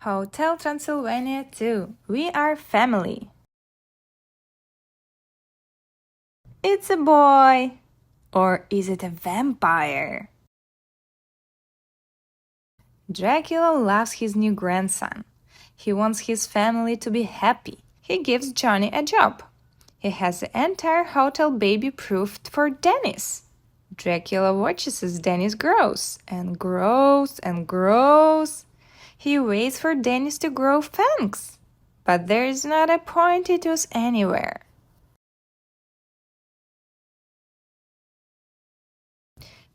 Hotel Transylvania 2. We are family. It's a boy. Or is it a vampire? Dracula loves his new grandson. He wants his family to be happy. He gives Johnny a job. He has the entire hotel baby-proofed for Dennis. Dracula watches as Dennis grows and grows and grows. He waits for Dennis to grow fangs, but there is not a pointy tooth anywhere.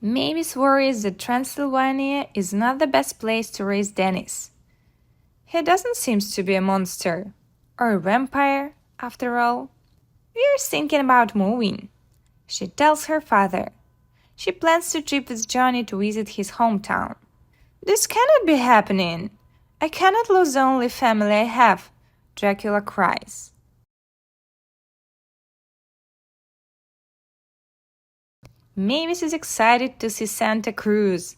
Mavis worries that Transylvania is not the best place to raise Dennis. He doesn't seem to be a monster or a vampire, after all. We're thinking about moving, she tells her father. She plans to trip with Johnny to visit his hometown. This cannot be happening. I cannot lose the only family I have, Dracula cries. Mavis is excited to see Santa Cruz.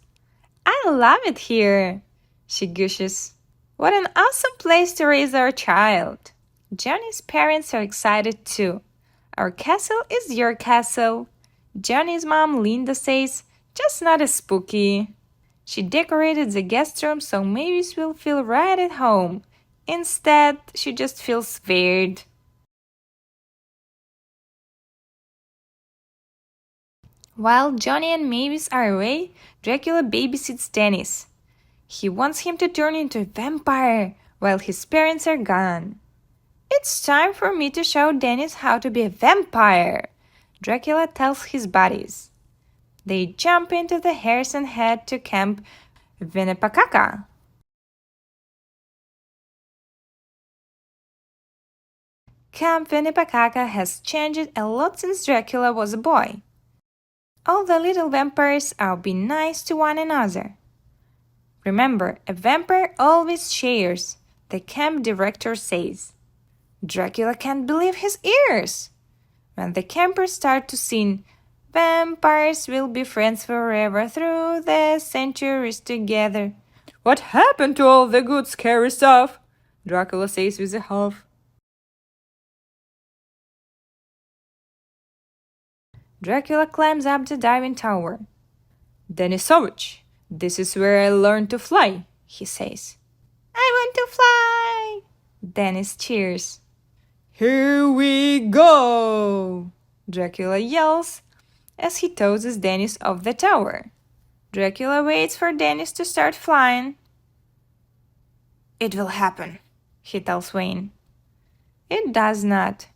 I love it here, she gushes. What an awesome place to raise our child. Johnny's parents are excited too. Our castle is your castle. Johnny's mom, Linda, says, just not as spooky. She decorated the guest room so Mavis will feel right at home. Instead, she just feels weird. While Johnny and Mavis are away, Dracula babysits Dennis. He wants him to turn into a vampire while his parents are gone. It's time for me to show Dennis how to be a vampire, Dracula tells his buddies. They jump into the hearse and head to Camp Winnepacaca. Camp Winnepacaca has changed a lot since Dracula was a boy. All the little vampires are being nice to one another. Remember, a vampire always shares, the camp director says. Dracula can't believe his ears. When the campers start to sing, vampires will be friends forever through the centuries together. What happened to all the good scary stuff? Dracula says with a huff. Dracula climbs up the diving tower. Denisovich, this is where I learned to fly, he says. I want to fly! Dennis cheers. Here we go! Dracula yells as he tosses Dennis off the tower. Dracula waits for Dennis to start flying. It will happen, he tells Wayne. It does not.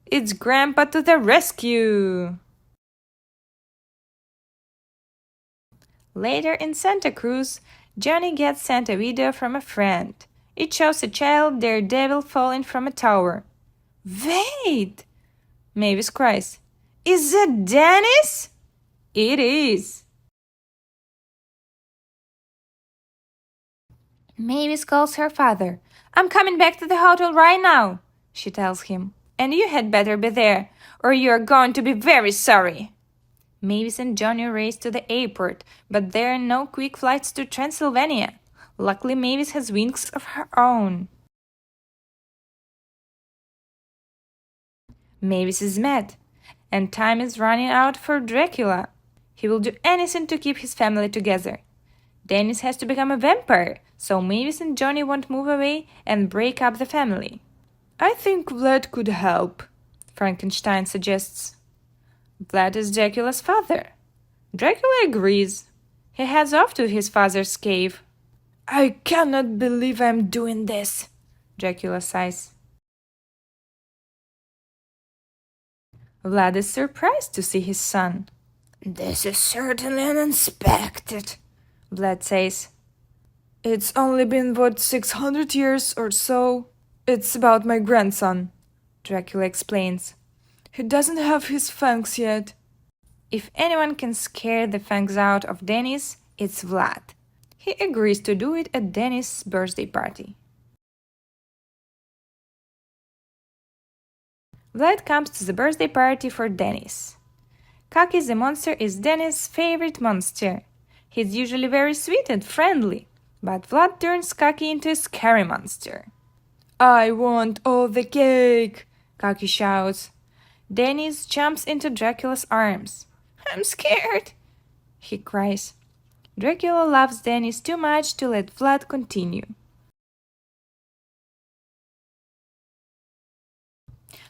It's Grandpa to the rescue! Later in Santa Cruz, Johnny gets sent a video from a friend. It shows a child daredevil falling from a tower. Wait! Mavis cries. Is that Dennis? It is. Mavis calls her father. I'm coming back to the hotel right now, she tells him. And you had better be there, or you are going to be very sorry. Mavis and Johnny race to the airport, but there are no quick flights to Transylvania. Luckily, Mavis has wings of her own. Mavis is mad, and time is running out for Dracula. He will do anything to keep his family together. Dennis has to become a vampire, so Mavis and Johnny won't move away and break up the family. I think Vlad could help, Frankenstein suggests. Vlad is Dracula's father. Dracula agrees. He heads off to his father's cave. I cannot believe I'm doing this, Dracula sighs. Vlad is surprised to see his son. This is certainly unexpected, Vlad says. It's only been, 600 years or so? It's about my grandson, Dracula explains. He doesn't have his fangs yet. If anyone can scare the fangs out of Dennis, it's Vlad. He agrees to do it at Dennis' birthday party. Vlad comes to the birthday party for Dennis. Cocky the monster is Dennis' favorite monster. He's usually very sweet and friendly, But Vlad turns Kaki into a scary monster. I want all the cake, Kaki shouts. Dennis jumps into Dracula's arms. I'm scared, he cries. Dracula loves Dennis too much to let Vlad continue.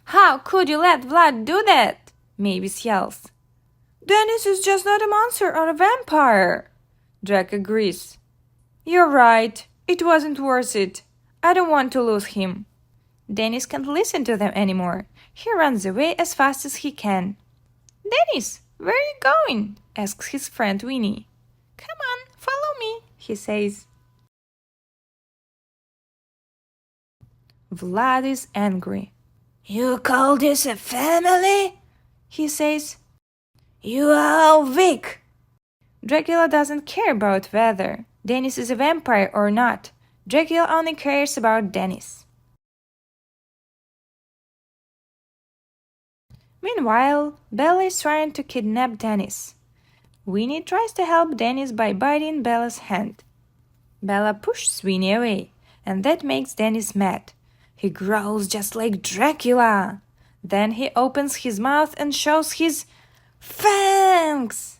How could you let Vlad do that? Mavis yells. Dennis is just not a monster or a vampire, Drac agrees. You're right, it wasn't worth it. I don't want to lose him. Dennis can't listen to them anymore. He runs away as fast as he can. Dennis, where are you going? Asks his friend Winnie. Come on, follow me, he says. Vlad is angry. You call this a family? He says. You are all weak. Dracula doesn't care about whether Dennis is a vampire or not. Dracula only cares about Dennis. Meanwhile, Bella is trying to kidnap Dennis. Winnie tries to help Dennis by biting Bella's hand. Bella pushes Sweeney away, and that makes Dennis mad. He growls just like Dracula. Then he opens his mouth and shows his fangs!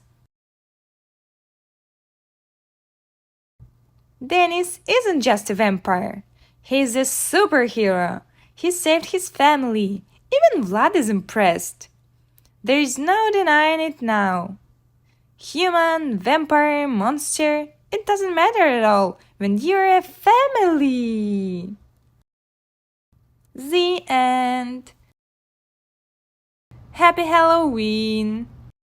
Dennis isn't just a vampire. He's a superhero. He saved his family. Even Vlad is impressed. There is no denying it now. Human, vampire, monster, it doesn't matter at all when you're a family. The end. Happy Halloween!